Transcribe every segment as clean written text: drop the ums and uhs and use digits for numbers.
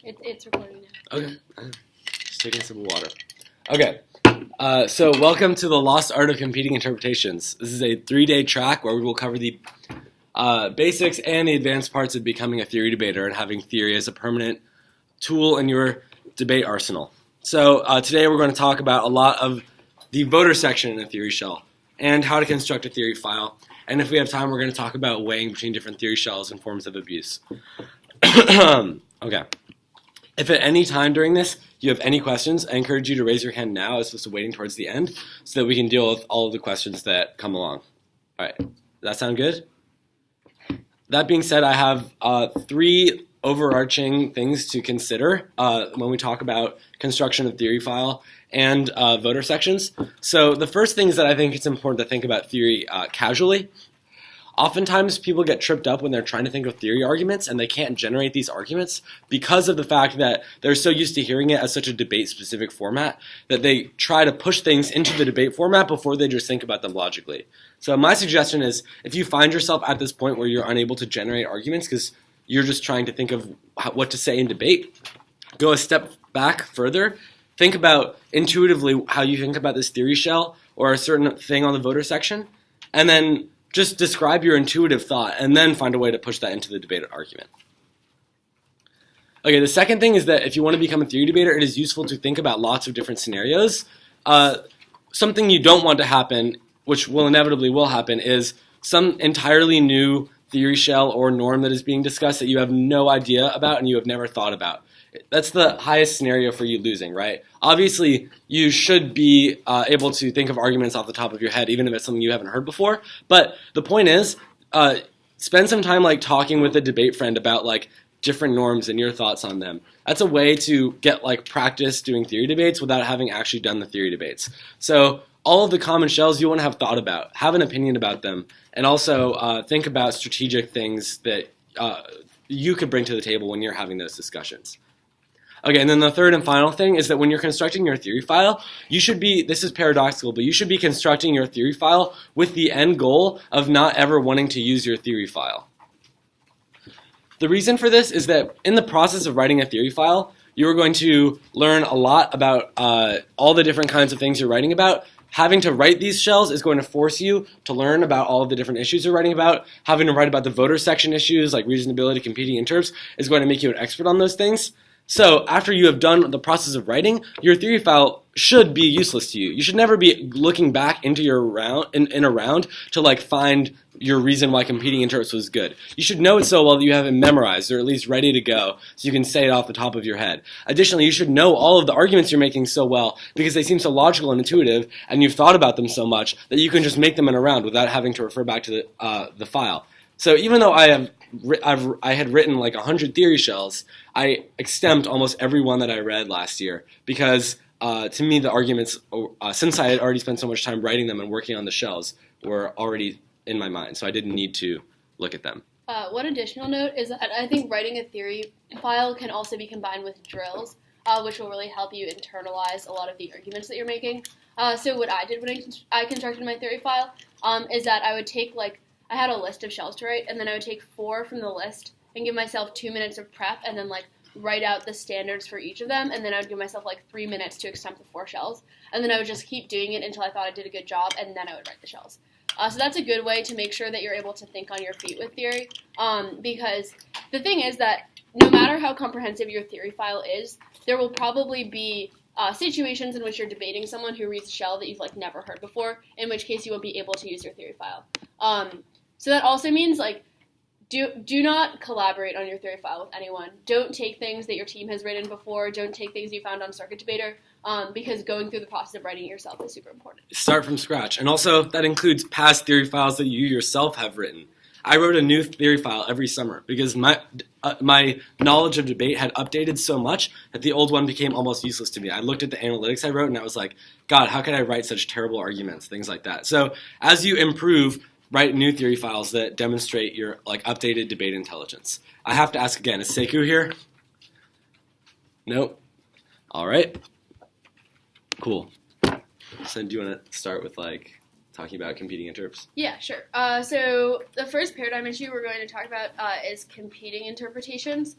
It's recording now. Okay. Just taking a sip of water. Okay. So welcome to the Lost Art of Competing Interpretations. This is a 3-day track where we will cover the basics and the advanced parts of becoming a theory debater and having theory as a permanent tool in your debate arsenal. So today we're going to talk about a lot of the voter section in a theory shell and how to construct a theory file. And if we have time, we're going to talk about weighing between different theory shells and forms of abuse. Okay. If at any time during this you have any questions, I encourage you to raise your hand now as opposed to waiting towards the end so that we can deal with all of the questions that come along. All right. Does that sound good? That being said, I have 3 overarching things to consider when we talk about construction of theory file and voter sections. So the first thing is that I think it's important to think about theory casually. Oftentimes people get tripped up when they're trying to think of theory arguments and they can't generate these arguments because of the fact that they're so used to hearing it as such a debate-specific format that they try to push things into the debate format before they just think about them logically. So my suggestion is if you find yourself at this point where you're unable to generate arguments because you're just trying to think of what to say in debate, go a step back further. Think about intuitively how you think about this theory shell or a certain thing on the voter section, and then just describe your intuitive thought and then find a way to push that into the debate argument. Okay, the second thing is that if you want to become a theory debater, it is useful to think about lots of different scenarios. Something you don't want to happen, which will inevitably will happen, is some entirely new theory shell or norm that is being discussed that you have no idea about and you have never thought about. That's the highest scenario for you losing, right? Obviously, you should be able to think of arguments off the top of your head, even if it's something you haven't heard before. But the point is, spend some time talking with a debate friend about different norms and your thoughts on them. That's a way to get practice doing theory debates without having actually done the theory debates. So all of the common shells you want to have thought about, have an opinion about them, and also think about strategic things that you could bring to the table when you're having those discussions. Okay, and then the third and final thing is that when you're constructing your theory file, you should be, this is paradoxical, but you should be constructing your theory file with the end goal of not ever wanting to use your theory file. The reason for this is that in the process of writing a theory file, you're going to learn a lot about all the different kinds of things you're writing about. Having to write these shells is going to force you to learn about all of the different issues you're writing about. Having to write about the voter section issues like reasonability, competing interps is going to make you an expert on those things. So after you have done the process of writing, your theory file should be useless to you. You should never be looking back into your round in a round to find your reason why competing interps was good. You should know it so well that you have it memorized or at least ready to go so you can say it off the top of your head. Additionally, you should know all of the arguments you're making so well because they seem so logical and intuitive and you've thought about them so much that you can just make them in a round without having to refer back to the file. So even though I had written 100 theory shells, I extempt almost every one that I read last year because to me the arguments, since I had already spent so much time writing them and working on the shells, were already in my mind, so I didn't need to look at them. One additional note is that I think writing a theory file can also be combined with drills, which will really help you internalize a lot of the arguments that you're making. So what I did when I constructed my theory file is that I would take I had a list of shells to write, and then I would take 4 from the list and give myself 2 minutes of prep, and then write out the standards for each of them, and then I would give myself 3 minutes to extempt the 4 shells, and then I would just keep doing it until I thought I did a good job, and then I would write the shells. So that's a good way to make sure that you're able to think on your feet with theory, because the thing is that no matter how comprehensive your theory file is, there will probably be situations in which you're debating someone who reads a shell that you've never heard before, in which case you won't be able to use your theory file. So that also means do not collaborate on your theory file with anyone. Don't take things that your team has written before. Don't take things you found on Circuit Debater, because going through the process of writing it yourself is super important. Start from scratch. And also, that includes past theory files that you yourself have written. I wrote a new theory file every summer because my knowledge of debate had updated so much that the old one became almost useless to me. I looked at the analytics I wrote and I was like, God, how could I write such terrible arguments, things like that. So as you improve, write new theory files that demonstrate your updated debate intelligence. I have to ask again, is Sekou here? Nope. All right. Cool. So do you want to start with talking about competing interps? Yeah, sure. So the first paradigm issue we're going to talk about is competing interpretations.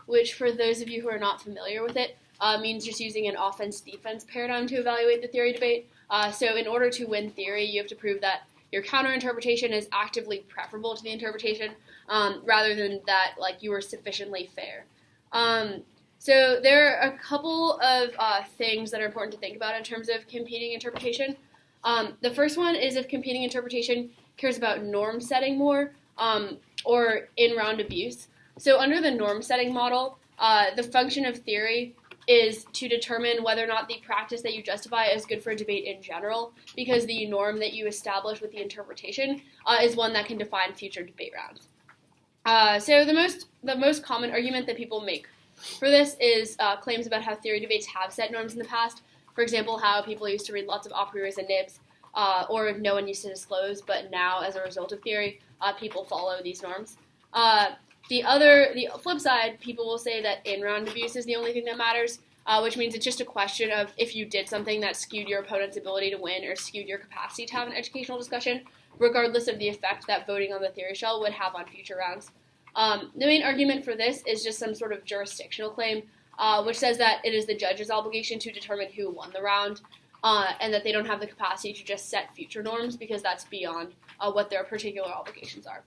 which for those of you who are not familiar with it, means just using an offense-defense paradigm to evaluate the theory debate. So in order to win theory, you have to prove that your counter-interpretation is actively preferable to the interpretation, rather than that like you were sufficiently fair. So there are a couple of things that are important to think about in terms of competing interpretation. The first one is if competing interpretation cares about norm setting more, or in-round abuse. So under the norm setting model, the function of theory is to determine whether or not the practice that you justify is good for a debate in general, because the norm that you establish with the interpretation is one that can define future debate rounds. So the most common argument that people make for this is claims about how theory debates have set norms in the past. For example, how people used to read lots of a prioris and nibs, or no one used to disclose, but now, as a result of theory, people follow these norms. The flip side, people will say that in-round abuse is the only thing that matters, which means it's just a question of if you did something that skewed your opponent's ability to win or skewed your capacity to have an educational discussion, regardless of the effect that voting on the theory shell would have on future rounds. The main argument for this is just some sort of jurisdictional claim, which says that it is the judge's obligation to determine who won the round, and that they don't have the capacity to just set future norms because that's beyond what their particular obligations are.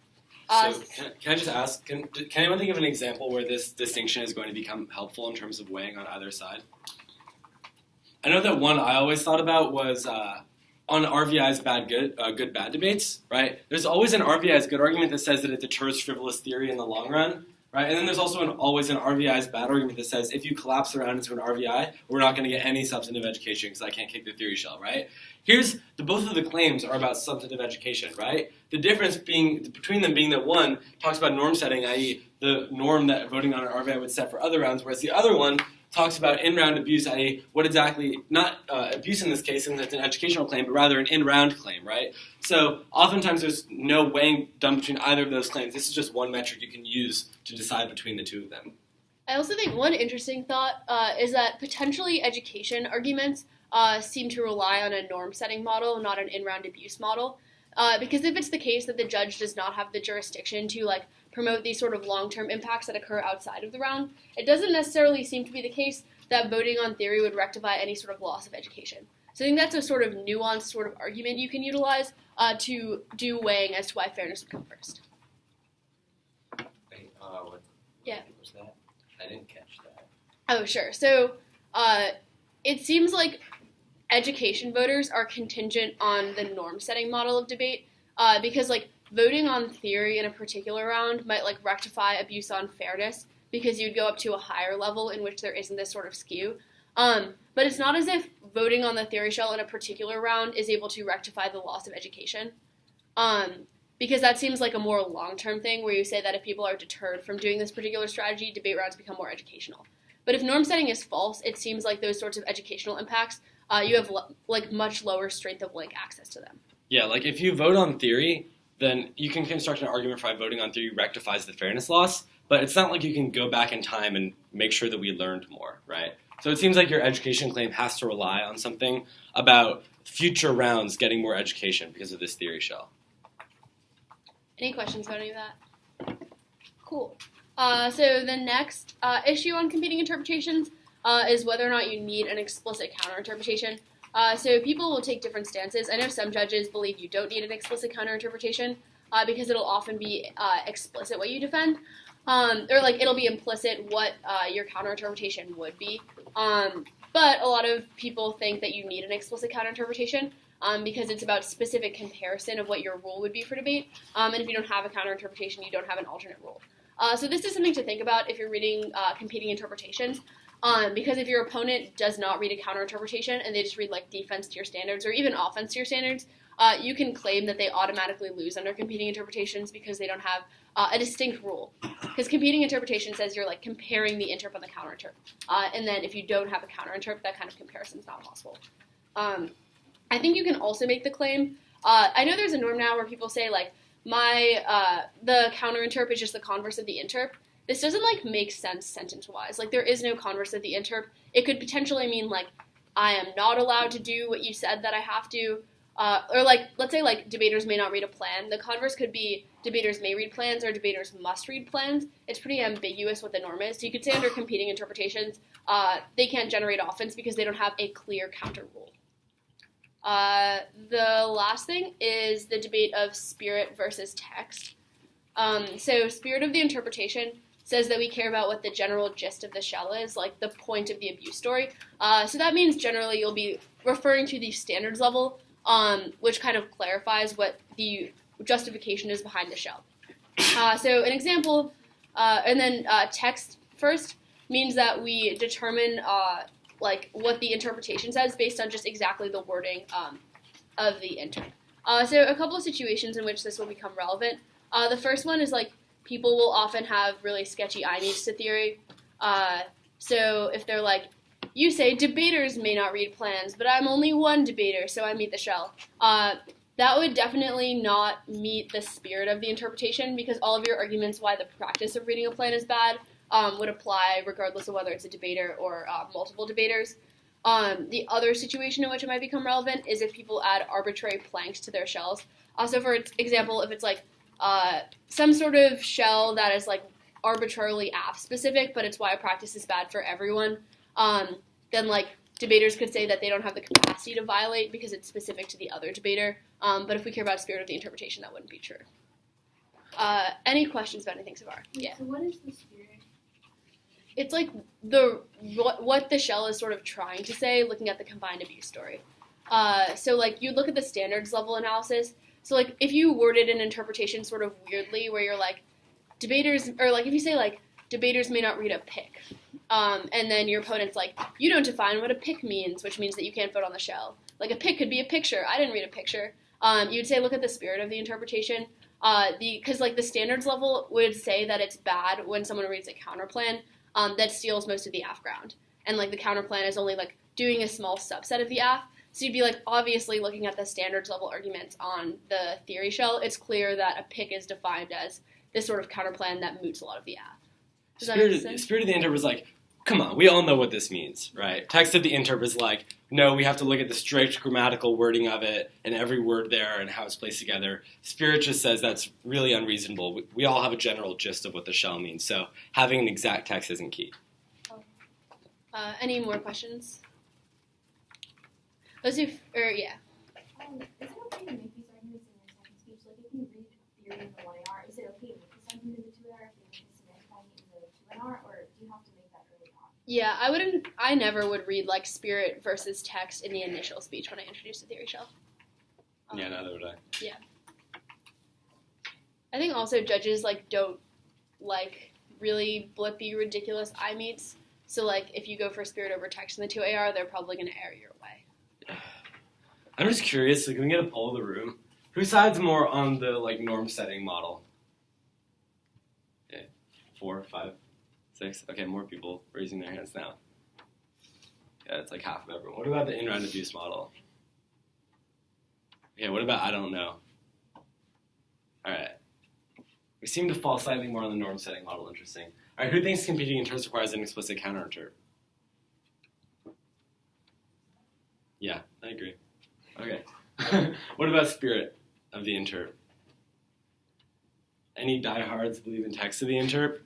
So can I just ask, can anyone think of an example where this distinction is going to become helpful in terms of weighing on either side? I know that one I always thought about was on RVI's good-bad debates, right? There's always an RVI's good argument that says that it deters frivolous theory in the long run, right? And then there's also always an RVI's bad argument that says if you collapse around into an RVI, we're not going to get any substantive education because I can't kick the theory shell, right? Both of the claims are about substantive education, right? The difference between them being that one talks about norm setting, i.e. the norm that voting on an RVI would set for other rounds, whereas the other one talks about in-round abuse, i.e. what exactly, not abuse in this case, and that's an educational claim, but rather an in-round claim, right? So oftentimes there's no weighing done between either of those claims. This is just one metric you can use to decide between the two of them. I also think one interesting thought is that potentially education arguments seem to rely on a norm-setting model, not an in-round abuse model. Because if it's the case that the judge does not have the jurisdiction to promote these sort of long-term impacts that occur outside of the round, it doesn't necessarily seem to be the case that voting on theory would rectify any sort of loss of education. So I think that's a sort of nuanced sort of argument you can utilize to do weighing as to why fairness would come first. Wait, what was that? I didn't catch that. Oh, sure. So it seems like education voters are contingent on the norm-setting model of debate because, voting on theory in a particular round might, rectify abuse on fairness because you'd go up to a higher level in which there isn't this sort of skew. But it's not as if voting on the theory shell in a particular round is able to rectify the loss of education. Because that seems like a more long-term thing where you say that if people are deterred from doing this particular strategy, debate rounds become more educational. But if norm setting is false, it seems like those sorts of educational impacts, you have much lower strength of link access to them. Yeah, if you vote on theory, then you can construct an argument for why voting on theory rectifies the fairness loss, but it's not like you can go back in time and make sure that we learned more, right? So it seems like your education claim has to rely on something about future rounds getting more education because of this theory shell. Any questions about any of that? Cool. So the next issue on competing interpretations is whether or not you need an explicit counterinterpretation. So people will take different stances. I know some judges believe you don't need an explicit counterinterpretation because it'll often be explicit what you defend, or it'll be implicit what your counterinterpretation would be. But a lot of people think that you need an explicit counterinterpretation because it's about specific comparison of what your rule would be for debate. And if you don't have a counterinterpretation, you don't have an alternate rule. So this is something to think about if you're reading competing interpretations. Because if your opponent does not read a counterinterpretation and they just read defense to your standards or even offense to your standards, you can claim that they automatically lose under competing interpretations because they don't have a distinct rule. Because competing interpretation says you're comparing the interp on the counterinterp. And then if you don't have a counterinterp, that kind of comparison is not possible. I think you can also make the claim, I know there's a norm now where people say the counterinterp is just the converse of the interp. This doesn't make sense sentence-wise. There is no converse of the interp. It could potentially mean I am not allowed to do what you said that I have to, or like, let's say like debaters may not read a plan. The converse could be debaters may read plans or debaters must read plans. It's pretty ambiguous what the norm is. So you could say under competing interpretations, they can't generate offense because they don't have a clear counter rule. The last thing is the debate of spirit versus text. So spirit of the interpretation says that we care about what the general gist of the shell is, like the point of the abuse story. So that means generally you'll be referring to the standards level, which kind of clarifies what the justification is behind the shell. So an example, and then text first means that we determine like what the interpretation says based on just exactly the wording of the inter. So a couple of situations in which this will become relevant. The first one is like people will often have really sketchy I needs to theory. So if they're like, you say debaters may not read plans, but I'm only one debater, so I meet the shell. That would definitely not meet the spirit of the interpretation because all of your arguments why the practice of reading a plan is bad would apply regardless of whether it's a debater or multiple debaters. The other situation in which it might become relevant is if people add arbitrary planks to their shells. So for example, if it's like some sort of shell that is like arbitrarily app-specific, but it's why a practice is bad for everyone, then like debaters could say that they don't have the capacity to violate because it's specific to the other debater. But if we care about spirit of the interpretation, that wouldn't be true. Any questions about anything so far? Yeah. So what is the spirit? It's like what the shell is sort of trying to say, looking at the combined abuse story. So like you look at the standards level analysis. So like if you worded an interpretation sort of weirdly, where you're like debaters, or like if you say like debaters may not read a pic, and then your opponent's like you don't define what a pic means, which means that you can't vote on the shell. Like a pic could be a picture. I didn't read a picture. You'd say look at the spirit of the interpretation. Because like the standards level would say that it's bad when someone reads a counterplan that steals most of the AF ground, and like the counterplan is only like doing a small subset of the AF. So you'd be like obviously looking at the standards level arguments on the theory shell. It's clear that a pic is defined as this sort of counterplan that moots a lot of the AF. Does that make sense? Spirit of the interp is like, come on, we all know what this means, right? Text of the interp is like, no, we have to look at the strict grammatical wording of it and every word there and how it's placed together. Spirit just says that's really unreasonable. We all have a general gist of what the shell means, so having an exact text isn't key. Any more questions? Let's do, yeah. Is it okay to make these arguments in your second speech? Like if you read theory in the 1AR, is it okay to make this argument in the 2AR if you make this semantic in the 2NR, or do you have to make that early on? Yeah, I never would read like spirit versus text in the initial speech when I introduced the theory shell. Yeah, neither would I. Yeah. I think also judges like don't like really blippy, ridiculous I meets. So like if you go for spirit over text in the 2AR, they're probably going to err your way. I'm just curious, so can we get a poll of the room? Who sides more on the like norm setting model? Okay, 4, 5, 6. Okay, more people raising their hands now. Yeah, it's like half of everyone. What about the in-round abuse model? Okay, what about I don't know? Alright. We seem to fall slightly more on the norm setting model. Interesting. Alright, who thinks competing interps requires an explicit counter-interp? Yeah, I agree. Okay. What about spirit of the interp? Any diehards believe in text of the interp?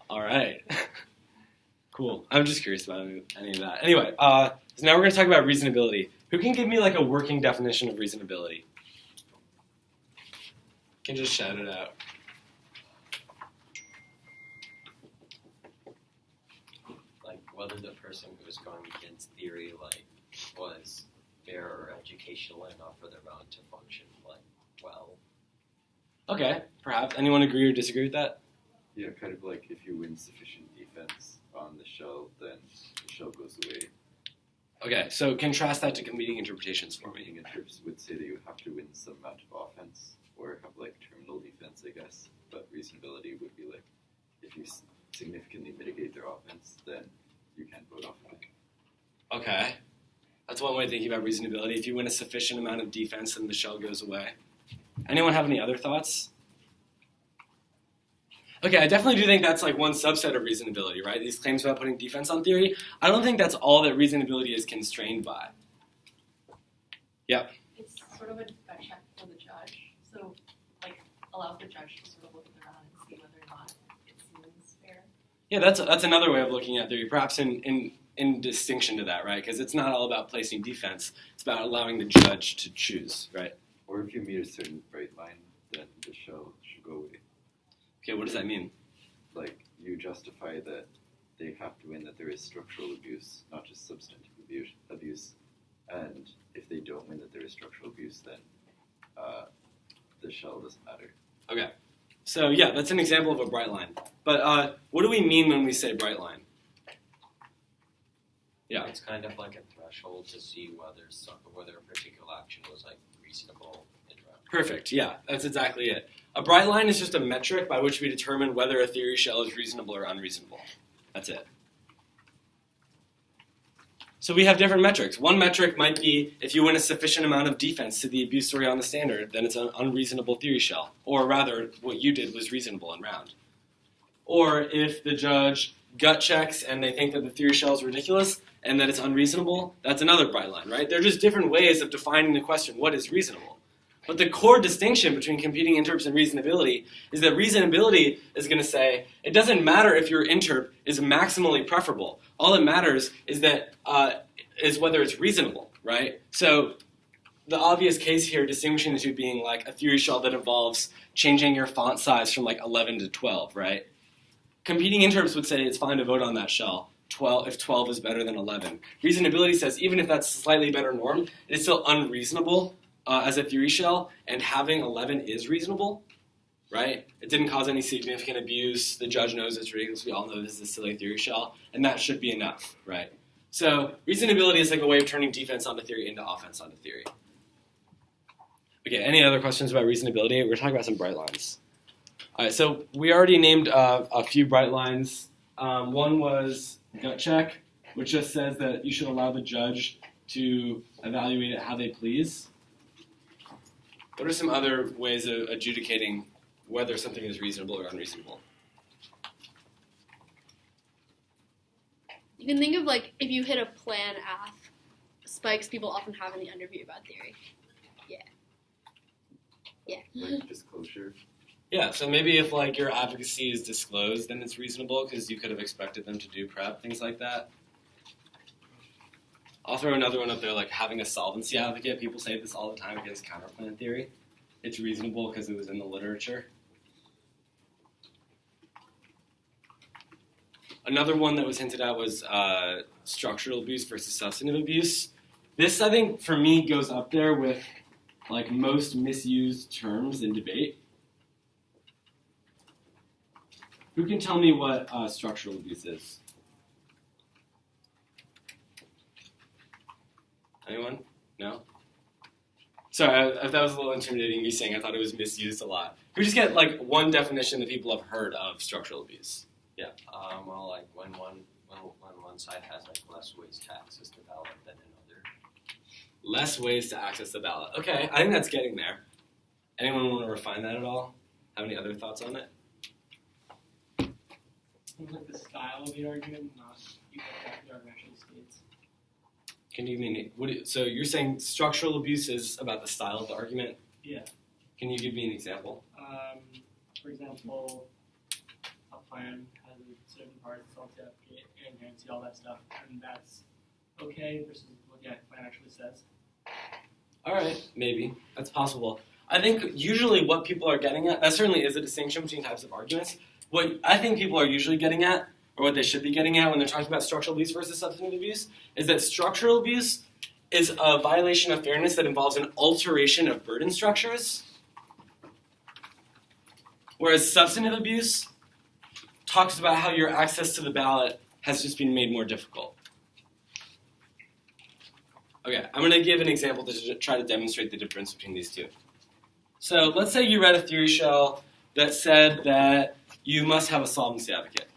All right. Cool. I'm just curious about any of that. Anyway, so now we're going to talk about reasonability. Who can give me like a working definition of reasonability? You can just shout it out. Like whether the person who was going against theory like was fair or educational enough for their own to function like well. Okay, perhaps. Anyone agree or disagree with that? Yeah, kind of like if you win sufficient defense on the shell, then the shell goes away. Okay, so contrast that to competing interpretations for me. Competing interps would say that you have to win some amount of offense or have like terminal defense, I guess. But reasonability would be like if you significantly mitigate their offense, then you can't vote off of it. Okay. That's one way of thinking about reasonability. If you win a sufficient amount of defense, then the shell goes away. Anyone have any other thoughts? Okay, I definitely do think that's like one subset of reasonability, right? These claims about putting defense on theory. I don't think that's all that reasonability is constrained by. Yep. It's sort of a gut check for the judge. So, like, allows the judge to sort of look at the round and see whether or not it seems fair. Yeah, that's another way of looking at theory, perhaps in distinction to that, right? Because it's not all about placing defense. It's about allowing the judge to choose, right? Or if you meet a certain bright line, then the shell should go away. Okay, what does that mean? Like, you justify that they have to win that there is structural abuse, not just substantive abuse. And if they don't win that there is structural abuse, then the shell doesn't matter. Okay. So, yeah, that's an example of a bright line. But what do we mean when we say bright line? Yeah. It's kind of like a threshold to see whether a particular action was like reasonable. Perfect. Yeah, that's exactly it. A bright line is just a metric by which we determine whether a theory shell is reasonable or unreasonable. That's it. So we have different metrics. One metric might be if you win a sufficient amount of defense to the abuse story on the standard, then it's an unreasonable theory shell. Or rather, what you did was reasonable and round. Or if the judge gut checks and they think that the theory shell is ridiculous and that it's unreasonable, that's another bright line, right? They're just different ways of defining the question, what is reasonable? But the core distinction between competing interps and reasonability is that reasonability is going to say it doesn't matter if your interp is maximally preferable. All that matters is that is whether it's reasonable, right? So the obvious case here, distinguishing the two being like a theory shell that involves changing your font size from like 11 to 12, right? Competing interps would say it's fine to vote on that shell if 12 is better than 11. Reasonability says even if that's a slightly better norm, it's still unreasonable as a theory shell, and having 11 is reasonable, right? It didn't cause any significant abuse. The judge knows it's ridiculous. We all know this is a silly theory shell, and that should be enough, right? So reasonability is like a way of turning defense onto theory into offense onto theory. Okay, any other questions about reasonability? We're talking about some bright lines. All right, so we already named a few bright lines. One was gut check, which just says that you should allow the judge to evaluate it how they please. What are some other ways of adjudicating whether something is reasonable or unreasonable? You can think of like if you hit a plan F, spikes people often have in the underview about theory. Yeah. Like disclosure. Yeah, so maybe if like your advocacy is disclosed, then it's reasonable because you could have expected them to do prep, things like that. I'll throw another one up there, like having a solvency advocate. People say this all the time against counterplan theory. It's reasonable because it was in the literature. Another one that was hinted at was structural abuse versus substantive abuse. This, I think, for me, goes up there with like most misused terms in debate. Who can tell me what structural abuse is? Anyone? No? Sorry, if that was a little intimidating, me saying I thought it was misused a lot. Can we just get like one definition that people have heard of structural abuse? Yeah. Well, like when one side has like less ways to access the ballot than another. Less ways to access the ballot. Okay, I think that's getting there. Anyone want to refine that at all? Have any other thoughts on it? Seems like the style of the argument, not what the argument actually states. Can you mean so you're saying structural abuse is about the style of the argument? Yeah. Can you give me an example? For example, a plan has a certain part, self-advocate, and guarantee, all that stuff, and that's okay versus what the plan actually says. All right, maybe. That's possible. I think usually what people are getting at, that certainly is a distinction between types of arguments. What I think people are usually getting at, or what they should be getting at when they're talking about structural abuse versus substantive abuse, is that structural abuse is a violation of fairness that involves an alteration of burden structures, whereas substantive abuse talks about how your access to the ballot has just been made more difficult. Okay, I'm going to give an example to try to demonstrate the difference between these two. So let's say you read a theory shell that said that you must have a solvency advocate.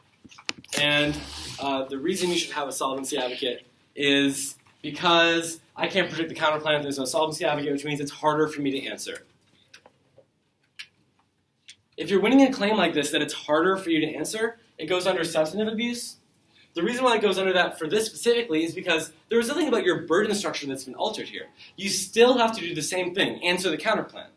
And the reason you should have a solvency advocate is because I can't predict the counterplan if there's no solvency advocate, which means it's harder for me to answer. If you're winning a claim like this that it's harder for you to answer, it goes under substantive abuse. the reason why it goes under that for this specifically is because there was nothing about your burden structure that's been altered here. You still have to do the same thing, answer the counterplan.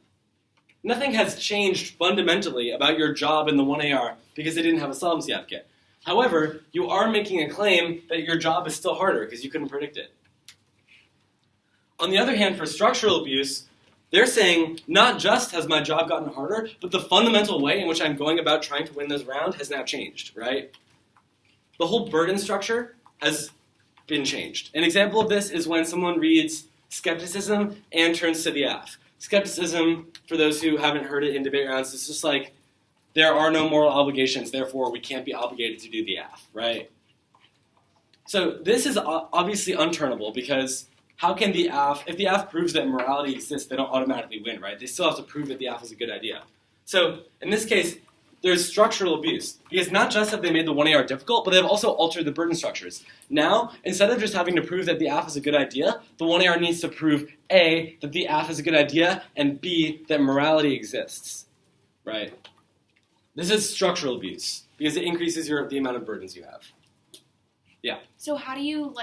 Nothing has changed fundamentally about your job in the 1AR because they didn't have a solvency advocate. However, you are making a claim that your job is still harder because you couldn't predict it. On the other hand, for structural abuse, they're saying not just has my job gotten harder, but the fundamental way in which I'm going about trying to win this round has now changed, right? The whole burden structure has been changed. An example of this is when someone reads skepticism and turns to the F. Skepticism, for those who haven't heard it in debate rounds, is just like, there are no moral obligations, therefore we can't be obligated to do the F, right? So this is obviously unturnable because how can the AF, if the AF proves that morality exists, they don't automatically win, right? They still have to prove that the AF is a good idea. So in this case, there's structural abuse because not just have they made the 1AR difficult, but they've also altered the burden structures. Now, instead of just having to prove that the AF is a good idea, the 1AR needs to prove A, that the AF is a good idea, and B, that morality exists, right? This is structural abuse because it increases the amount of burdens you have. Yeah. So how do you,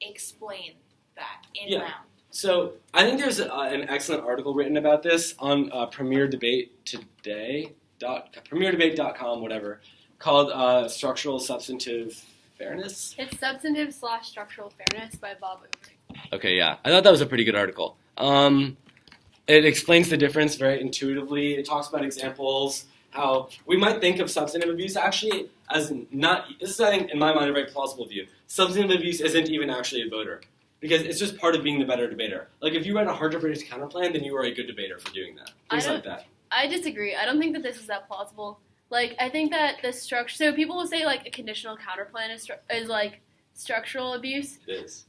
explain that in round? So I think there's an excellent article written about this on premierdebate.com, whatever, called Structural Substantive Fairness. It's Substantive/Structural Fairness by Bob Overy. Okay, yeah. I thought that was a pretty good article. It explains the difference very intuitively. It talks about examples, how we might think of substantive abuse actually as not, this is, I think, in my mind, a very plausible view. Substantive abuse isn't even actually a voter, because it's just part of being the better debater. Like, if you write a hard-to-predict counterplan, then you are a good debater for doing that. Things like that. I disagree. I don't think that this is that plausible. I think that the structure, so people will say, a conditional counterplan is structural abuse. It is.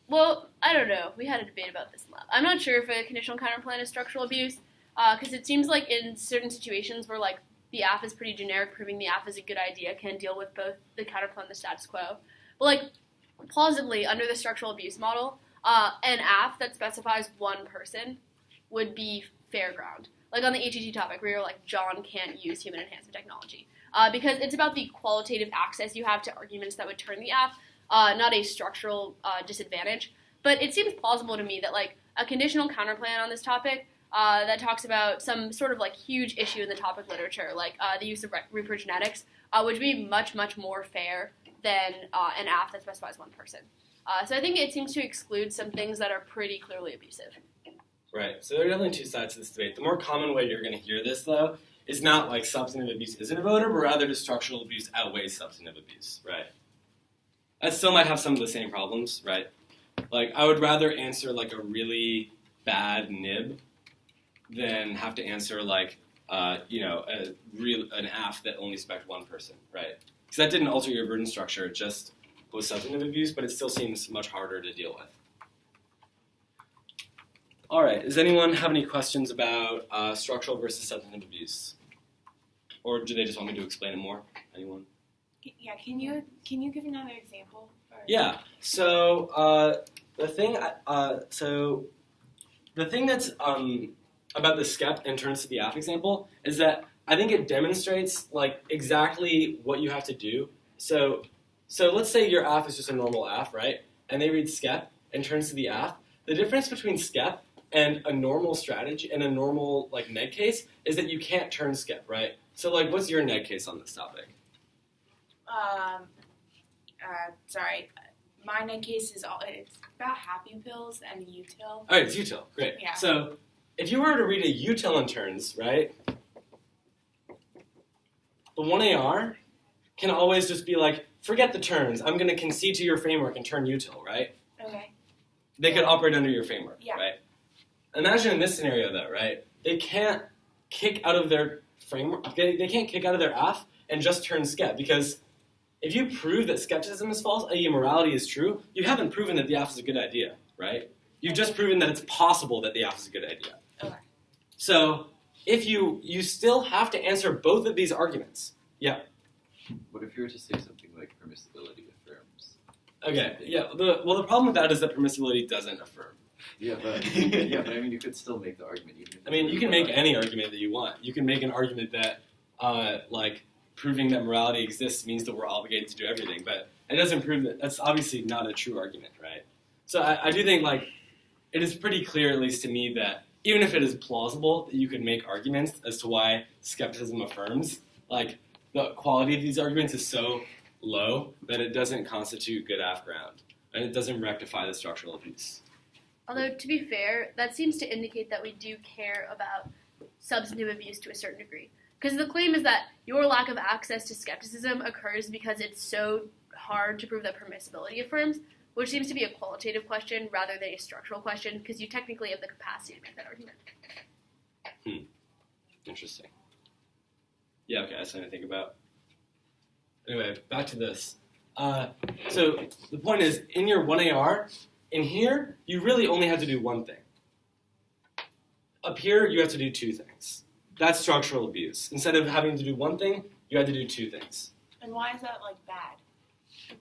Well, I don't know. We had a debate about this in lab. I'm not sure if a conditional counterplan is structural abuse, because it seems like in certain situations where, the AF is pretty generic, proving the AF is a good idea can deal with both the counterplan and the status quo. But, plausibly, under the structural abuse model, an AF that specifies one person would be fair ground. On the HET topic, where you're John can't use human enhancement technology. Because it's about the qualitative access you have to arguments that would turn the AF, not a structural disadvantage. But it seems plausible to me that, a conditional counterplan on this topic that talks about some sort of, huge issue in the topic literature, the use of reprogenetics, would be much, much more fair than an AF that specifies one person. So I think it seems to exclude some things that are pretty clearly abusive. Right. So there are definitely two sides to this debate. The more common way you're going to hear this, though, is not substantive abuse isn't a voter, but rather just structural abuse outweighs substantive abuse, right? That still might have some of the same problems, right? I would rather answer, a really bad nib than have to answer, an AF that only spec'd one person, right? Because that didn't alter your burden structure, it just was substantive abuse, but it still seems much harder to deal with. All right, does anyone have any questions about structural versus substantive abuse? Or do they just want me to explain it more? Anyone? Yeah, can you give another example? Yeah, so the thing that's about the skep and turns to the AF example is that I think it demonstrates exactly what you have to do. So let's say your AF is just a normal AF, right? And they read skep and turns to the AF. The difference between skep and a normal strategy and a normal neg case is that you can't turn skep, right? So what's your neg case on this topic? Sorry. My neg case it's about happy pills and util. All right, it's util. Great. Yeah. So if you were to read a util in turns, right, the 1AR can always just be forget the turns. I'm going to concede to your framework and turn util, right? Okay. They could operate under your framework, Yeah. right? Imagine in this scenario, though, right? They can't kick out of their framework. They can't kick out of their AF and just turn skep, because if you prove that skepticism is false, i.e. morality is true, you haven't proven that the AF is a good idea, right? You've just proven that it's possible that the AF is a good idea. Okay. So if you still have to answer both of these arguments. Yeah. What if you were to say something like permissibility affirms? Okay. Yeah. The problem with that is that permissibility doesn't affirm. Yeah, but I mean, you could still make the argument. I mean, you can make any argument that you want. You can make an argument that, proving that morality exists means that we're obligated to do everything, but it doesn't prove that. That's obviously not a true argument, right? So I do think, like, it is pretty clear, at least to me, that even if it is plausible that you could make arguments as to why skepticism affirms, like, the quality of these arguments is so low that it doesn't constitute good ground, and it doesn't rectify the structural abuse. Although, to be fair, that seems to indicate that we do care about substantive abuse to a certain degree. Because the claim is that your lack of access to skepticism occurs because it's so hard to prove that permissibility affirms, which seems to be a qualitative question rather than a structural question, because you technically have the capacity to make that argument. Interesting. Yeah, okay, that's something to think about. Anyway, back to this. So the point is, in your 1AR, in here, you really only have to do one thing. Up here, you have to do two things. That's structural abuse. Instead of having to do one thing, you had to do two things. And why is that, like, bad?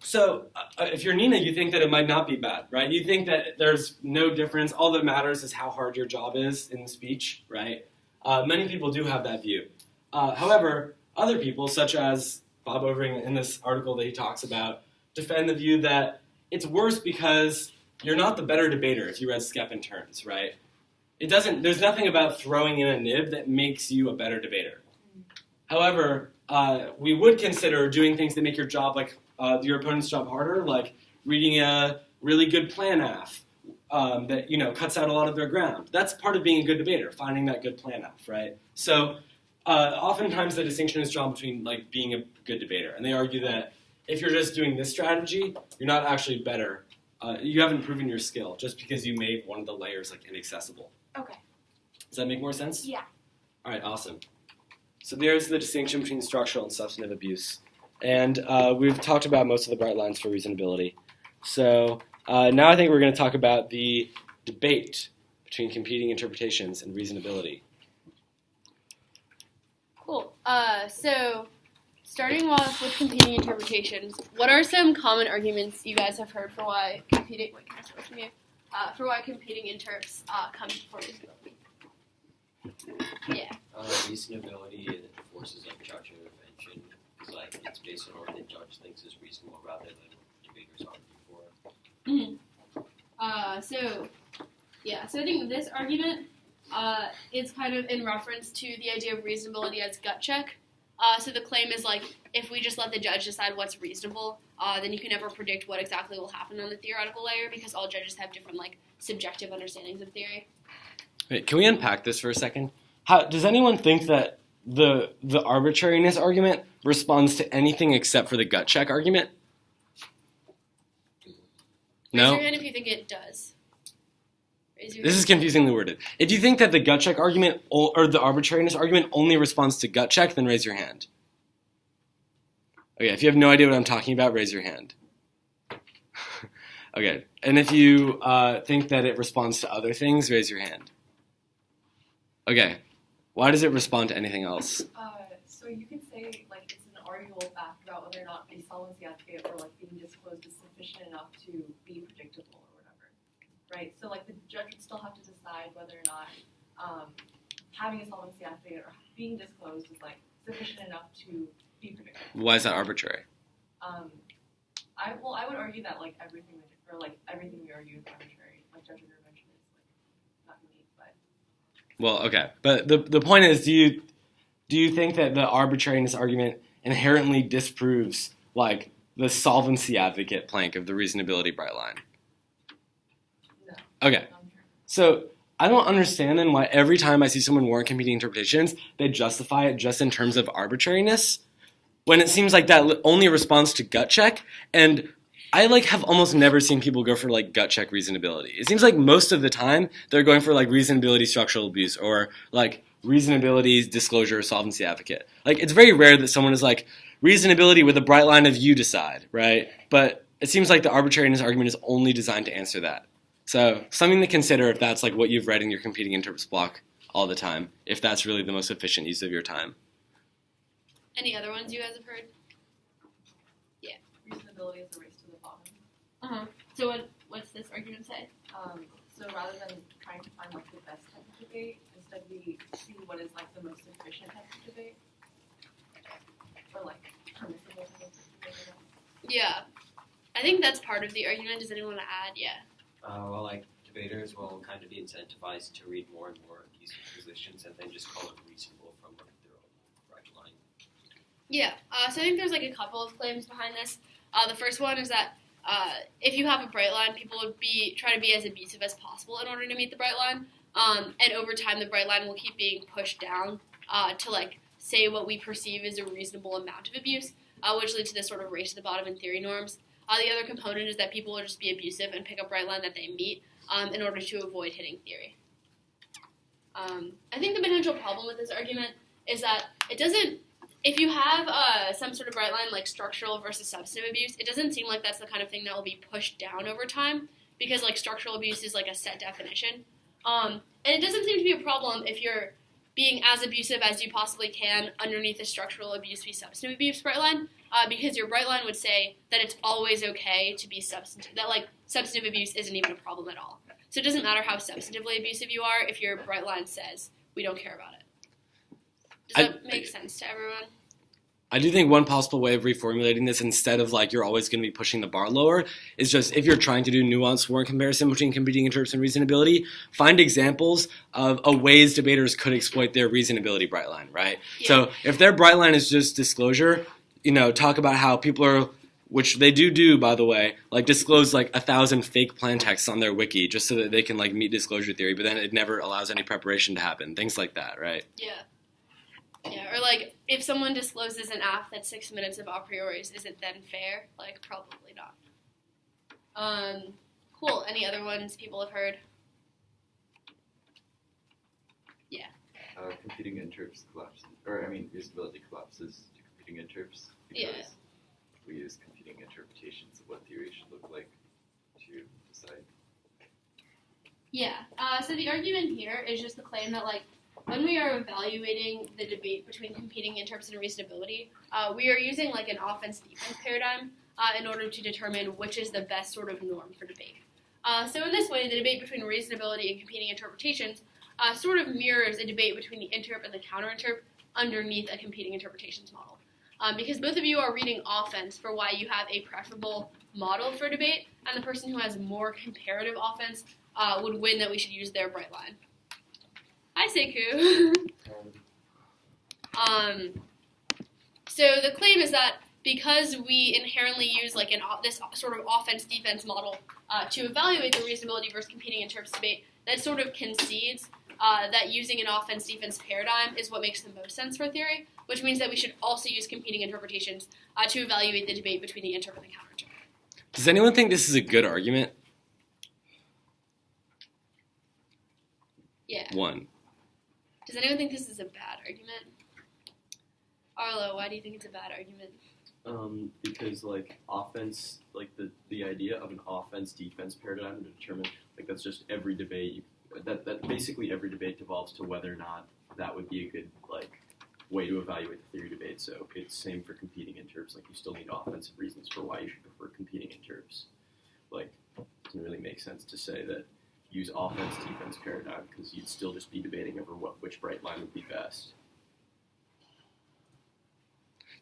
So, if you're Nina, you think that it might not be bad, right? You think that there's no difference. All that matters is how hard your job is in the speech, right? Many people do have that view. However, other people, such as Bob Overing in this article that he talks about, defend the view that it's worse because you're not the better debater if you read Skep in Terms, right? There's nothing about throwing in a nib that makes you a better debater. However, we would consider doing things that make your job, like your opponent's job harder, like reading a really good plan af that, cuts out a lot of their ground. That's part of being a good debater, finding that good plan af, right? So oftentimes the distinction is drawn between, like, being a good debater. And they argue that if you're just doing this strategy, you're not actually better. You haven't proven your skill just because you made one of the layers, like, inaccessible. Okay. Does that make more sense? Yeah. All right, awesome. So there's the distinction between structural and substantive abuse. And we've talked about most of the bright lines for reasonability. So now I think we're going to talk about the debate between competing interpretations and reasonability. Cool. So starting off with competing interpretations, what are some common arguments you guys have heard for why competing interps comes before reasonability? Yeah. Reasonability forces like judge intervention. It's like it's based on what the judge thinks is reasonable rather than what debaters argue for. So I think this argument is kind of in reference to the idea of reasonability as gut check. So the claim is, like, if we just let the judge decide what's reasonable, then you can never predict what exactly will happen on the theoretical layer because all judges have different, like, subjective understandings of theory. Wait, can we unpack this for a second? Does anyone think that the arbitrariness argument responds to anything except for the gut check argument? No? Raise your hand if you think it does. This is confusingly worded. If you think that the gut check argument or the arbitrariness argument only responds to gut check, then raise your hand. Okay, if you have no idea what I'm talking about, raise your hand. Okay, and if you think that it responds to other things, raise your hand. Okay, why does it respond to anything else? So you could say, like, it's an arguable fact about whether or not a solvency affidavit or, like, being disclosed is sufficient enough to be predictable or whatever, right? So, like, the judge would still have to decide whether or not having a solvency affidavit or being disclosed is, like, sufficient enough to be predictable. Why is that arbitrary? I would argue that, like, everything we argue is arbitrary. Like, judge intervention is, like, not unique, but. Well, okay, but the point is, do you think that the arbitrariness argument inherently disproves, like, the solvency advocate plank of the reasonability bright line? No. Okay, so I don't understand then why every time I see someone warrant competing interpretations, they justify it just in terms of arbitrariness, when it seems like that only responds to gut check, and I, like, have almost never seen people go for, like, gut check reasonability. It seems like most of the time they're going for, like, reasonability structural abuse or, like, reasonability disclosure or solvency advocate. Like, it's very rare that someone is like, reasonability with a bright line of you decide, right? But it seems like the arbitrariness argument is only designed to answer that. So something to consider if that's, like, what you've read in your competing interps block all the time, if that's really the most efficient use of your time. Any other ones you guys have heard? Yeah. Reasonability is a race to the bottom. Uh-huh. So what's this argument say? So rather than trying to find, like, the best type of debate, instead we see what is, like, the most efficient type of debate. Or, like, Yeah. I think that's part of the argument. Does anyone want to add? Yeah. Well, like, debaters will kind of be incentivized to read more and more of these positions and then just call it reasonable from like their own right line. Yeah. So I think there's like a couple of claims behind this. The first one is that if you have a bright line, people would try to be as abusive as possible in order to meet the bright line. And over time, the bright line will keep being pushed down to like say what we perceive as a reasonable amount of abuse, which leads to this sort of race to the bottom in theory norms. The other component is that people will just be abusive and pick a bright line that they meet in order to avoid hitting theory. I think the potential problem with this argument is that it doesn't, if you have some sort of bright line like structural versus substantive abuse, it doesn't seem like that's the kind of thing that will be pushed down over time because like structural abuse is like a set definition. And it doesn't seem to be a problem if you're being as abusive as you possibly can underneath a structural abuse v. substantive abuse bright line, because your bright line would say that it's always okay to be substantive, that like substantive abuse isn't even a problem at all. So it doesn't matter how substantively abusive you are if your bright line says we don't care about it. Does that make sense to everyone? I do think one possible way of reformulating this, instead of like you're always going to be pushing the bar lower, is just if you're trying to do nuanced warrant comparison between competing interps and reasonability, find examples of ways debaters could exploit their reasonability bright line, right? Yeah. So if their bright line is just disclosure, talk about how people are, which they do, by the way, like disclose like 1,000 fake plan texts on their wiki just so that they can like meet disclosure theory, but then it never allows any preparation to happen, things like that, right? Yeah. Yeah, or like, if someone discloses an app that's 6 minutes of a prioris, is it then fair? Like, probably not. Cool. Any other ones people have heard? Yeah. Competing interps collapses, reasonability collapses to competing interps because we use competing interpretations of what theory should look like to decide. Yeah. So the argument here is just the claim that, like, when we are evaluating the debate between competing interps and reasonability, we are using like an offense-defense paradigm in order to determine which is the best sort of norm for debate. So in this way, the debate between reasonability and competing interpretations sort of mirrors a debate between the interp and the counter-interp underneath a competing interpretations model. Because both of you are reading offense for why you have a preferable model for debate, and the person who has more comparative offense would win that we should use their bright line. Hi, Sekou. So the claim is that because we inherently use like this sort of offense-defense model to evaluate the reasonability versus competing interps debate, that sort of concedes that using an offense-defense paradigm is what makes the most sense for theory, which means that we should also use competing interpretations to evaluate the debate between the interp and the counter-interp. Does anyone think this is a good argument? Yeah. One. Does anyone think this is a bad argument? Arlo, why do you think it's a bad argument? Because like offense, like the idea of an offense-defense paradigm to determine, like that's just every debate. That basically every debate devolves to whether or not that would be a good like way to evaluate the theory debate. So it's same for competing interps. Like you still need offensive reasons for why you should prefer competing interps. Like it doesn't really make sense to say that use offense-defense paradigm because you'd still just be debating over which bright line would be best.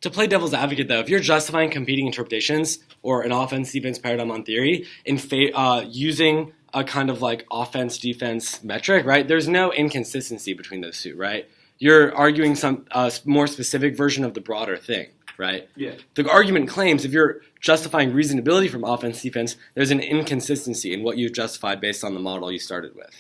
To play devil's advocate, though, if you're justifying competing interpretations or an offense-defense paradigm on theory in using a kind of like offense-defense metric, right, there's no inconsistency between those two, right? You're arguing some more specific version of the broader thing, right? Yeah. The argument claims if you're justifying reasonability from offense-defense, there's an inconsistency in what you've justified based on the model you started with.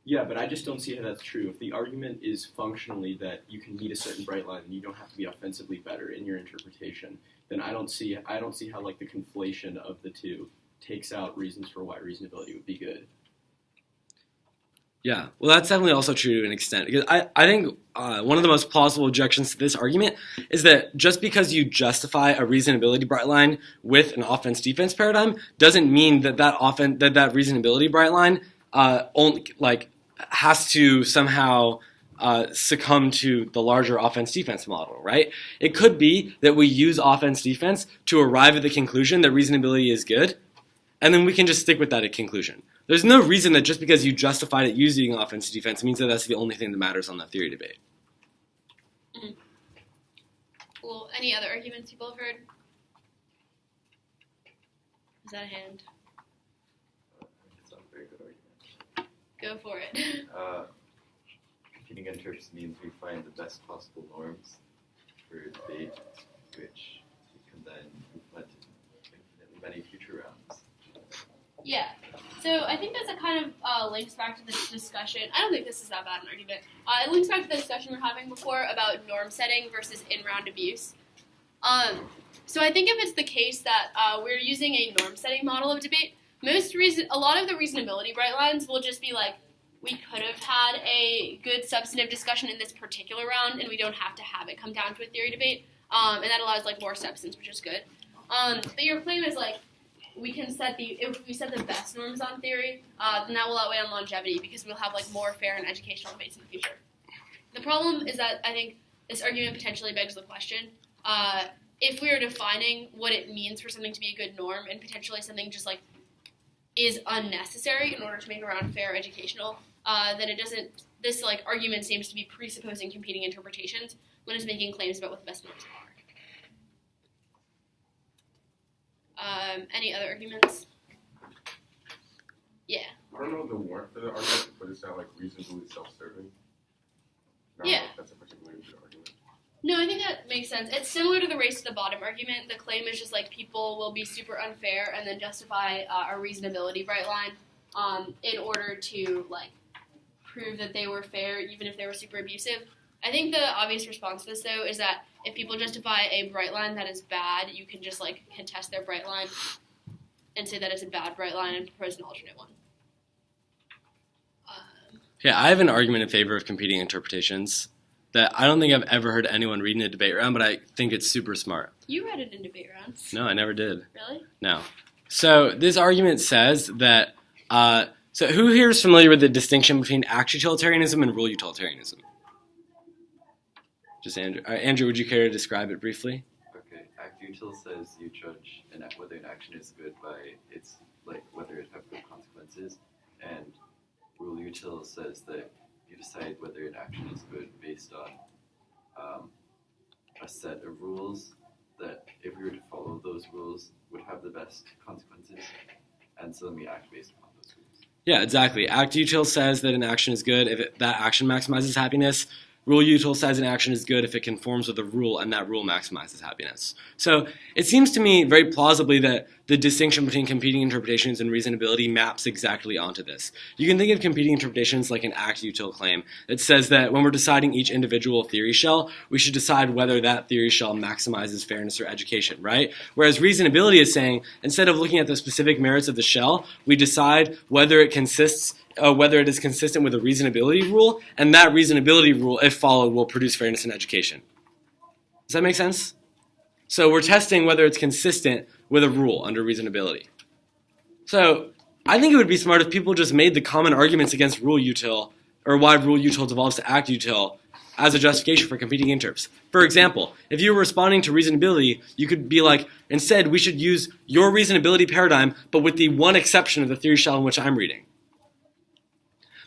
Yeah, but I just don't see how that's true. If the argument is functionally that you can meet a certain bright line and you don't have to be offensively better in your interpretation, then I don't see how like the conflation of the two takes out reasons for why reasonability would be good. Yeah, well, that's definitely also true to an extent. Because I think one of the most plausible objections to this argument is that just because you justify a reasonability bright line with an offense-defense paradigm doesn't mean that that reasonability bright line only like has to somehow succumb to the larger offense-defense model, right? It could be that we use offense-defense to arrive at the conclusion that reasonability is good, and then we can just stick with that conclusion. There's no reason that just because you justified it using offense-defense means that that's the only thing that matters on the theory debate. Mm-hmm. Well, any other arguments people have heard? Is that a hand? It's not a very good argument. Go for it. Competing interps means we find the best possible norms for debate, which we can then implement in infinitely many future rounds. Yeah. So I think that kind of links back to this discussion. I don't think this is that bad an argument. It links back to the discussion we were having before about norm setting versus in-round abuse. So I think if it's the case that we're using a norm setting model of debate, a lot of the reasonability bright lines will just be like, we could have had a good substantive discussion in this particular round, and we don't have to have it come down to a theory debate, and that allows like more substance, which is good. But your claim is like, if we set the best norms on theory, then that will outweigh on longevity because we'll have like more fair and educational debates in the future. The problem is that I think this argument potentially begs the question, if we are defining what it means for something to be a good norm and potentially something just like is unnecessary in order to make a round fair or educational, then it doesn't, this like argument seems to be presupposing competing interpretations when it's making claims about what the best norms are. Any other arguments? Yeah. I don't know the warrant for the argument, but it sounds like reasonably self-serving. Yeah. That's a particularly good argument. No, I think that makes sense. It's similar to the race to the bottom argument. The claim is just like people will be super unfair and then justify a reasonability bright line in order to like prove that they were fair even if they were super abusive. I think the obvious response to this though is that if people justify a bright line that is bad, you can just like contest their bright line and say that it's a bad bright line and propose an alternate one. Yeah, I have an argument in favor of competing interpretations that I don't think I've ever heard anyone read in a debate round, but I think it's super smart. You read it in debate rounds. No, I never did. Really? No. So this argument says that, so who here is familiar with the distinction between act utilitarianism and rule utilitarianism? Just Andrew. Andrew, would you care to describe it briefly? Okay, act util says you judge whether an action is good by its, like, whether it have good consequences, and rule util says that you decide whether an action is good based on a set of rules that, if we were to follow those rules, would have the best consequences, and so then we act based upon those rules. Yeah, exactly. Act util says that an action is good if that action maximizes happiness. Rule util says an action is good if it conforms with a rule and that rule maximizes happiness. So it seems to me very plausibly that the distinction between competing interpretations and reasonability maps exactly onto this. You can think of competing interpretations like an act util claim that says that when we're deciding each individual theory shell, we should decide whether that theory shell maximizes fairness or education, right? Whereas reasonability is saying, instead of looking at the specific merits of the shell, we decide whether it is consistent with a reasonability rule, and that reasonability rule, if followed, will produce fairness and education. Does that make sense? So we're testing whether it's consistent with a rule under reasonability. So I think it would be smart if people just made the common arguments against rule util, or why rule util devolves to act util, as a justification for competing interps. For example, if you were responding to reasonability, you could be like, instead, we should use your reasonability paradigm, but with the one exception of the theory shell in which I'm reading.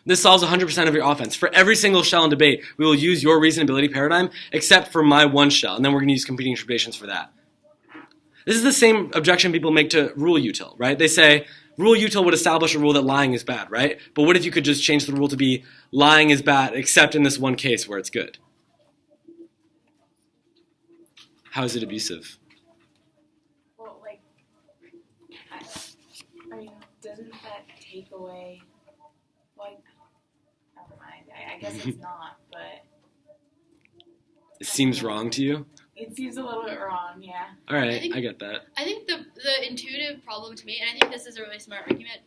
This solves 100% of your offense. For every single shell in debate, we will use your reasonability paradigm, except for my one shell, and then we're going to use competing interpretations for that. This is the same objection people make to rule util, right? They say, rule util would establish a rule that lying is bad, right? But what if you could just change the rule to be lying is bad, except in this one case where it's good? How is it abusive? Well, like, I mean, doesn't that take away, like, never mind. I guess it's not, but It seems wrong to you? it seems a little bit wrong, yeah. All right, I get that. I think the intuitive problem to me, and I think this is a really smart argument,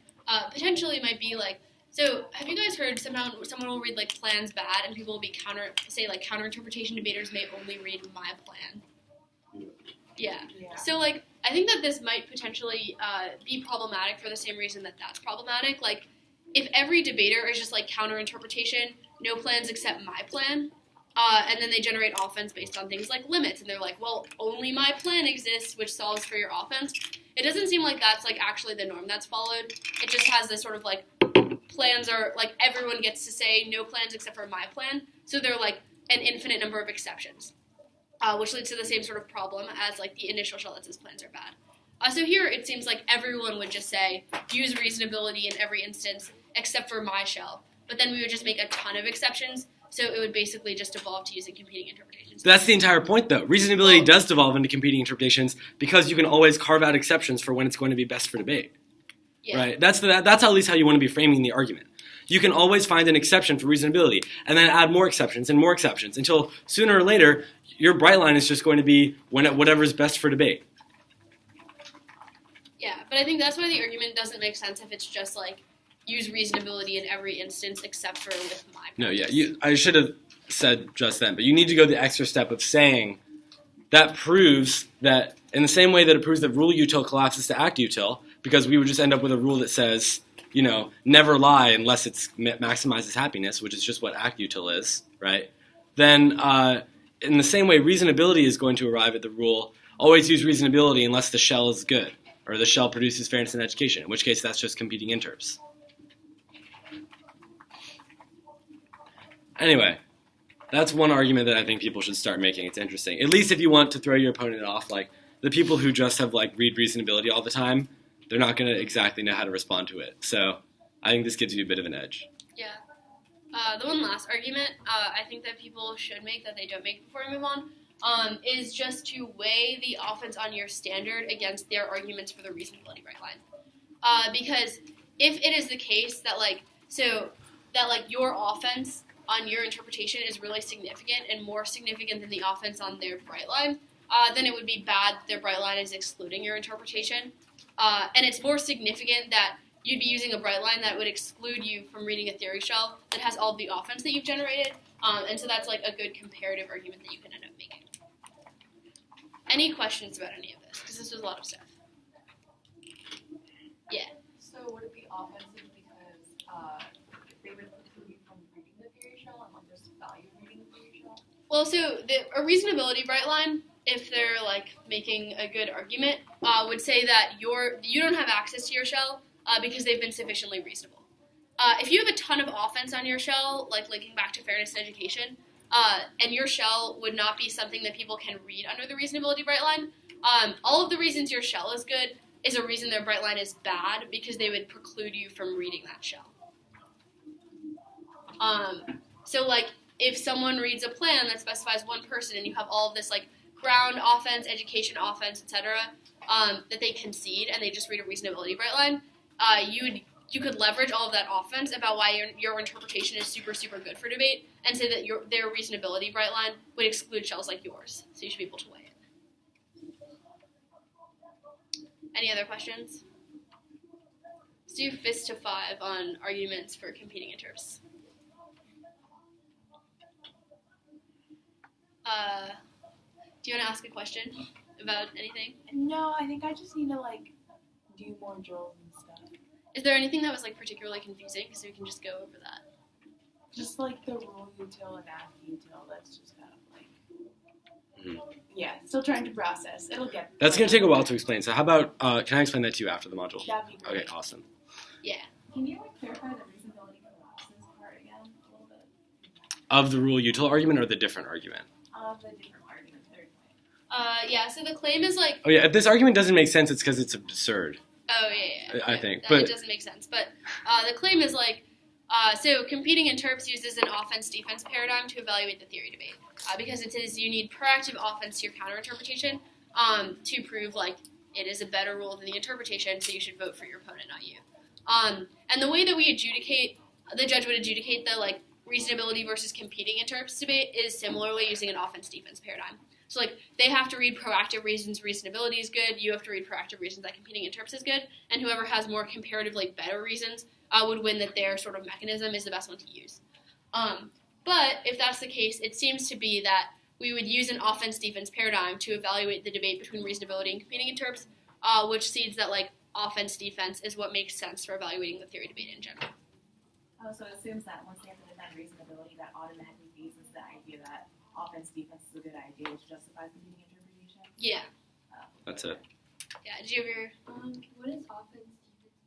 potentially might be like, so have you guys heard someone will read like plan's bad and people will be counterinterpretation debaters may only read my plan? Yeah. So like I think that this might potentially be problematic for the same reason that that's problematic. Like if every debater is just like counterinterpretation, no plans except my plan, and then they generate offense based on things like limits, and they're like, well, only my plan exists, which solves for your offense. It doesn't seem like that's like actually the norm that's followed. It just has this sort of like plans are like everyone gets to say no plans except for my plan, so they're like an infinite number of exceptions, which leads to the same sort of problem as like the initial shell that says plans are bad. So here it seems like everyone would just say, use reasonability in every instance except for my shell. But then we would just make a ton of exceptions, so it would basically just devolve to using competing interpretations. That's the entire point, though. Reasonability does devolve into competing interpretations because you can always carve out exceptions for when it's going to be best for debate. Yeah. Right? That's at least how you want to be framing the argument. You can always find an exception for reasonability and then add more exceptions and more exceptions until sooner or later your bright line is just going to be whatever is best for debate. Yeah, but I think that's why the argument doesn't make sense if it's just like use reasonability in every instance except for with my No, yeah, purpose. I should have said just then, but you need to go the extra step of saying that proves that in the same way that it proves that rule util collapses to act util, because we would just end up with a rule that says, never lie unless it maximizes happiness, which is just what act util is, right? Then in the same way, reasonability is going to arrive at the rule, always use reasonability unless the shell is good, or the shell produces fairness in education, in which case that's just competing interps. Anyway, that's one argument that I think people should start making. It's interesting. At least if you want to throw your opponent off, like the people who just have read reasonability all the time, they're not going to exactly know how to respond to it. So I think this gives you a bit of an edge. Yeah. The one last argument I think that people should make that they don't make before we move on is just to weigh the offense on your standard against their arguments for the reasonability right line. Because if it is the case that your offense on your interpretation is really significant and more significant than the offense on their bright line, then it would be bad that their bright line is excluding your interpretation. And it's more significant that you'd be using a bright line that would exclude you from reading a theory shell that has all the offense that you've generated. And so that's a good comparative argument that you can end up making. Any questions about any of this? Because this was a lot of stuff. Yeah. So would it be offensive because they would preclude you from reading the theory shell and there's value in reading the theory shell? Well, so a reasonability bright line, if they're making a good argument, would say that you don't have access to your shell because they've been sufficiently reasonable. If you have a ton of offense on your shell, linking back to fairness in education, and your shell would not be something that people can read under the reasonability bright line, all of the reasons your shell is good is a reason their bright line is bad because they would preclude you from reading that shell. If someone reads a plan that specifies one person and you have all of this ground offense, education offense, etc., that they concede and they just read a reasonability bright line, you could leverage all of that offense about why your interpretation is super, super good for debate and say that their reasonability bright line would exclude shells like yours. So you should be able to weigh it. Any other questions? Let's do fist to 5 on arguments for competing interps. Do you want to ask a question about anything? No, I think I just need to do more drills and stuff. Is there anything that was particularly confusing? So we can just go over that. Just the rule util and act util. That's just kind of yeah, still trying to process. It'll get. That's going to take a while to explain. So how about can I explain that to you after the module? That'd be great. Okay, awesome. Yeah. Can you clarify the reasonability collapses part again a little bit? Of the rule util argument or the different argument? Of the different argument, third point. Yeah. So the claim is Oh yeah, if this argument doesn't make sense, it's because it's absurd. Oh yeah. I think, it doesn't make sense. But the claim is so competing interps uses an offense-defense paradigm to evaluate the theory debate because it says you need proactive offense to your counterinterpretation to prove it is a better rule than the interpretation, so you should vote for your opponent, not you. And the way that the judge would adjudicate the reasonability versus competing interps debate is similarly using an offense-defense paradigm. So they have to read proactive reasons reasonability is good, you have to read proactive reasons that competing interps is good, and whoever has more comparatively better reasons would win that their sort of mechanism is the best one to use. But if that's the case, it seems to be that we would use an offense-defense paradigm to evaluate the debate between reasonability and competing interps, which sees that offense-defense is what makes sense for evaluating the theory debate in general. Oh, so it assumes that once they have to defend reasonability, that automatically feeds into the idea that offense-defense is a good idea, which justifies competing interpretation? Yeah. That's it. Yeah, did you ever... What is offense-defense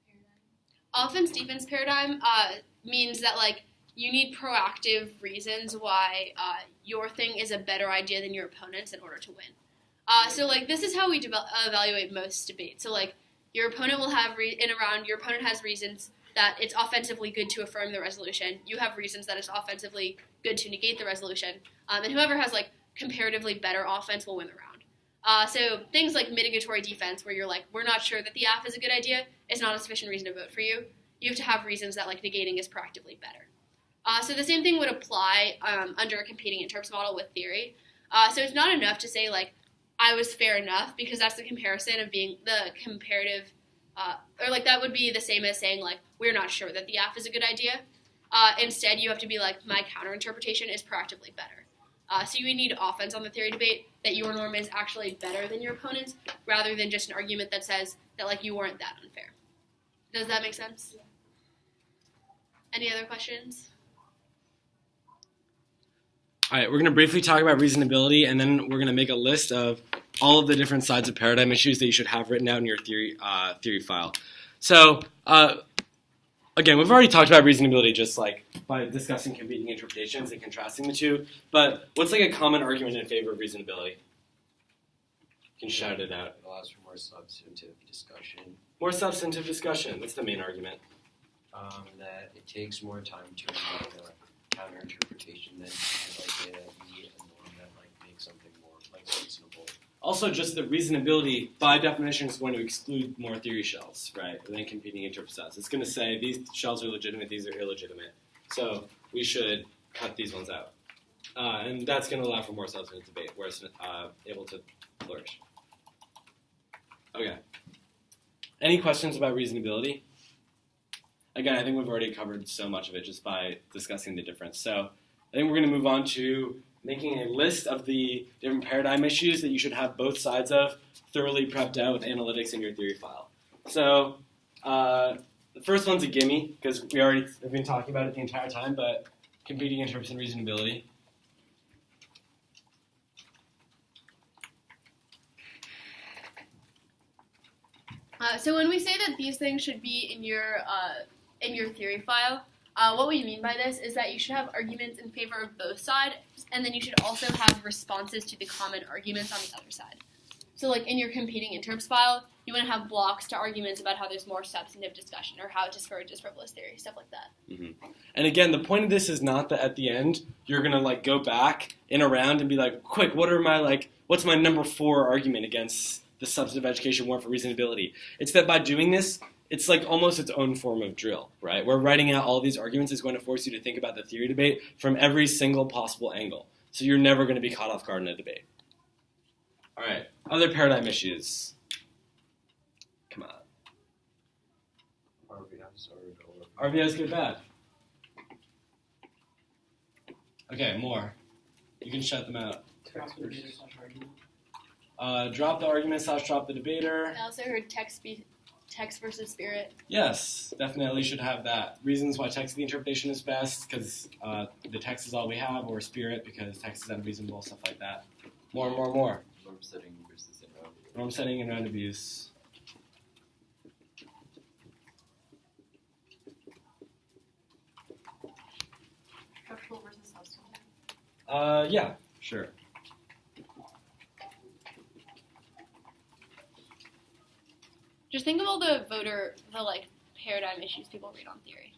paradigm? Offense-defense paradigm means that, you need proactive reasons why your thing is a better idea than your opponent's in order to win. So like this is how we evaluate most debates. So like your opponent will have your opponent has reasons that it's offensively good to affirm the resolution. You have reasons that it's offensively good to negate the resolution. And whoever has like comparatively better offense will win the round. So things like mitigatory defense, where you're like, we're not sure that the AF is a good idea, is not a sufficient reason to vote for you. You have to have reasons that like negating is proactively better. So the same thing would apply under a competing interps model with theory. So it's not enough to say like, I was fair enough, because that's the comparison of being the comparative, or like that would be the same as saying like, we're not sure that the AF is a good idea. Instead, you have to be like, my counter-interpretation is proactively better. So you need offense on the theory debate, that your norm is actually better than your opponent's, rather than just an argument that says that like you weren't that unfair. Does that make sense? Yeah. Any other questions? All right, we're going to briefly talk about reasonability, and then we're going to make a list of all of the different sides of paradigm issues that you should have written out in your theory file. So, again, we've already talked about reasonability just like by discussing competing interpretations and contrasting the two, but what's like a common argument in favor of reasonability? You can shout it out. It allows for more substantive discussion. More substantive discussion. What's the main argument? That it takes more time to write a counter-interpretation than like a norm that like makes something more like reasonable. Also, just that reasonability, by definition, is going to exclude more theory shells, right, than competing interps does. It's going to say these shells are legitimate, these are illegitimate. So we should cut these ones out. And that's going to allow for more substantive debate, where it's able to flourish. Okay. Any questions about reasonability? Again, I think we've already covered so much of it just by discussing the difference. So I think we're going to move on to making a list of the different paradigm issues that you should have both sides of thoroughly prepped out with analytics in your theory file. So the first one's a gimme, because we already have been talking about it the entire time, but competing interps and reasonability. So when we say that these things should be in your theory file, what we mean by this is that you should have arguments in favor of both sides, and then you should also have responses to the common arguments on the other side. So like in your competing interps file, you want to have blocks to arguments about how there's more substantive discussion or how it discourages frivolous theory, stuff like that. Mm-hmm. And again, the point of this is not that at the end you're going to like go back in a round and be like, quick, what's my number 4 argument against the substantive education warrant for reasonability? It's that by doing this, it's like almost its own form of drill, right? Where writing out all these arguments is going to force you to think about the theory debate from every single possible angle. So you're never going to be caught off guard in a debate. All right, other paradigm issues. Come on. RVS good, bad. Okay, more. You can shut them out. Drop the argument / drop the debater. I also heard text versus spirit. Yes, definitely should have that. Reasons why text the interpretation is best, because the text is all we have, or spirit, because text is unreasonable, stuff like that. More. Norm setting versus in-round. Norm setting and round abuse. Structural versus substantive. Yeah, sure. Just think of all the paradigm issues people read on theory.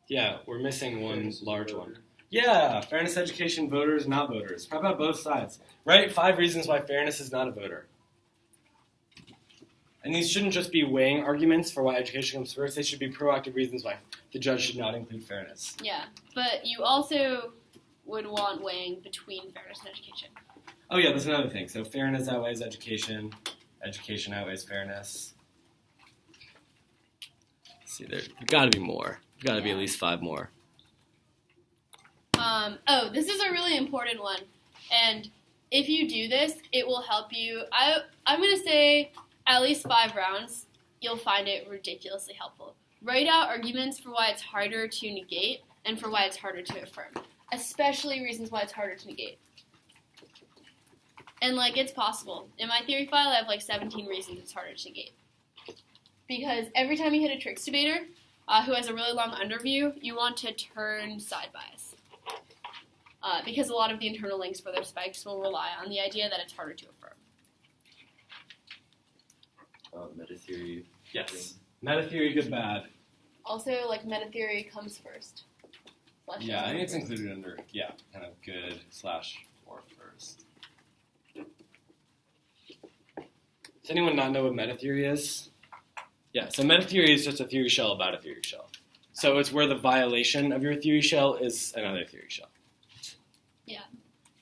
Yeah, we're missing one large one. Yeah, fairness, education, voters, not voters. How about both sides? Right? 5 reasons why fairness is not a voter. And these shouldn't just be weighing arguments for why education comes first. They should be proactive reasons why the judge should not include fairness. Yeah, but you also would want weighing between fairness and education. Oh yeah, that's another thing. So fairness outweighs education. Education outweighs fairness. Let's see, there's got to be more. Got to be at least 5 more. This is a really important one, and if you do this, it will help you. I'm going to say at least 5 rounds. You'll find it ridiculously helpful. Write out arguments for why it's harder to negate and for why it's harder to affirm, especially reasons why it's harder to negate. And it's possible. In my theory file, I have 17 reasons it's harder to negate. Because every time you hit a tricks debater who has a really long underview, you want to turn side bias. Because a lot of the internal links for their spikes will rely on the idea that it's harder to affirm. Meta theory. Yes. Meta theory, good, bad. Also, like, meta theory comes first. Slash Yeah, I think it's first. included under, kind of good / or first. Does anyone not know what meta theory is? Yeah, so meta theory is just a theory shell about a theory shell. So it's where the violation of your theory shell is another theory shell.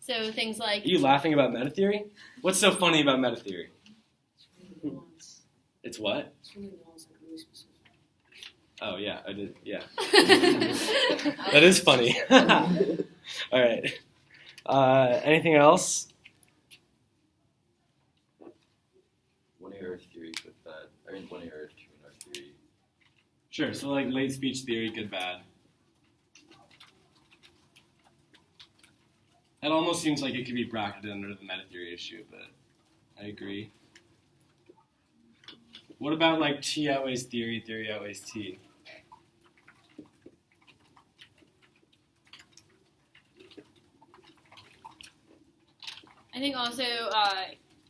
So things like, Are you laughing about meta theory? What's so funny about meta theory? It's what? It's really nuanced, like really specific. Oh, yeah, I did, yeah. That is funny. All right. Anything else? One error theory, good, bad. I mean, one error, two in our theory. Sure, so like late speech theory, good, bad. That almost seems like it could be bracketed under the meta theory issue, but I agree. What about like T outweighs theory, theory outweighs T? I think also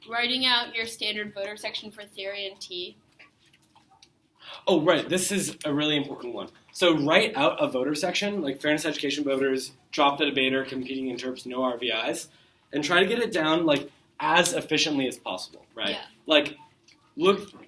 writing out your standard voter section for theory and T. Oh, right. This is a really important one. So write out a voter section, like fairness education voters, drop the debater, competing interps, no RVIs, and try to get it down like as efficiently as possible, right? Yeah. Like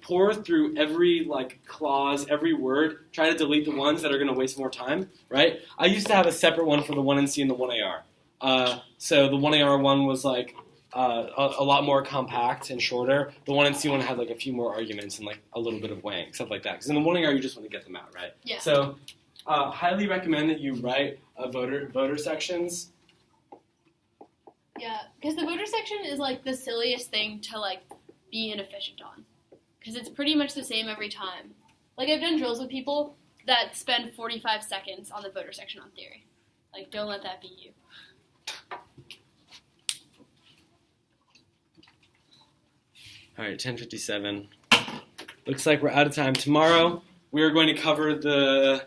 pour through every like clause, every word, try to delete the ones that are going to waste more time, right? I used to have a separate one for the 1NC and the 1AR. So the 1AR one was like a lot more compact and shorter. The 1NC one had like a few more arguments and like a little bit of weighing, stuff like that. Because in the 1AR, you just want to get them out, right? Yeah. So highly recommend that you write voter sections. Yeah, because the voter section is like the silliest thing to like be inefficient on. Because it's pretty much the same every time. Like I've done drills with people that spend 45 seconds on the voter section on theory. Like don't let that be you. All right, 10:57. Looks like we're out of time. Tomorrow, we are going to cover the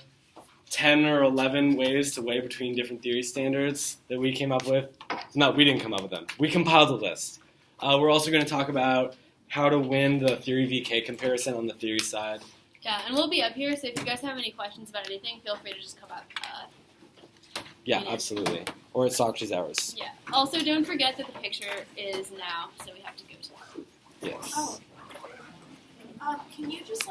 10 or 11 ways to weigh between different theory standards that we came up with. No, we didn't come up with them. We compiled a list. We're also going to talk about how to win the theory VK comparison on the theory side. Yeah, and we'll be up here, so if you guys have any questions about anything, feel free to just come up. Yeah, absolutely. Or at Socrates Hours. Yeah. Also, don't forget that the picture is now, so we have to go to it. Yes. Oh. Can you just